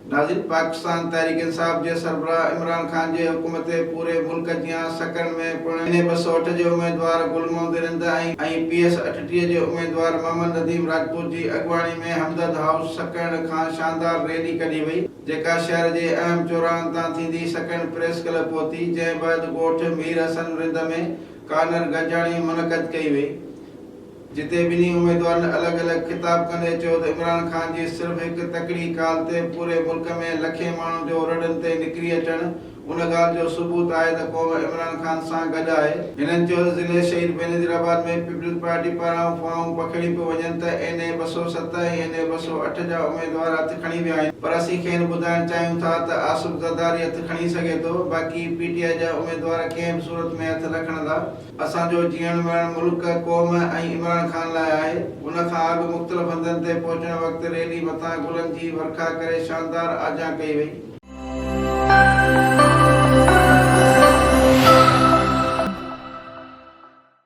नाज़रीन, पाकिस्तान तहरीक इंसाफ जे सरबराह इमरान खान जे हुकुम ते पूरे मुल्क जियां सकण में पिण इन 208 जे उम्मीदवार गुल मोहम्मद रिंद ऐं PS 38 जे उम्मीदवार मोहम्मद नदीम राजपूत जी अॻुवाणी में हमदर्द हाउस सकण खां शानदार रैली कढी वई, जेका शहर जे अहम चौराहनि तां थींदी सकण प्रेस क्लब पहुती, जंहिं बैदि ॻोठ मीर हसन रिंद में कार्नर गजाणी मुनक़द कई वई, जिते ॿिन्ही उम्मीदवारनि अलॻि अलॻि ख़िताब कंदे चयो त इमरान खान जी सिर्फ़ हिकु तकड़ी काल ते पूरे मुल्क में लखे माण्हुनि जो रड़नि ते निकिरी अचणु उन ॻाल्हि जो सबूत आहे त क़ौम इमरान खान सां गॾु आहे। हिननि चयो त ज़िले शहीद बेनज़ीराबाद में पीपल्स पार्टी पारां अफ़वाहूं पखिड़ी पियूं वञनि त NA 207 ऐं NA 208 जा उम्मीदवार हथु खणी विया आहिनि, पर असीं खेनि ॿुधाइणु चाहियूं था त आसिफ ज़रदारी हथु खणी सघे थो, बाक़ी PTI जा उम्मीदवार कंहिं बि सूरत में हथु न खणंदा। असांजो जीअण मरण मुल्क, क़ौम ऐं इमरान खान लाइ आहे। उन खां अॻु मुख़्तलिफ़ हंधनि ते पहुचण वक़्तु रैली मथां गुलनि जी वर्खा करे शानदार आजा कई वई।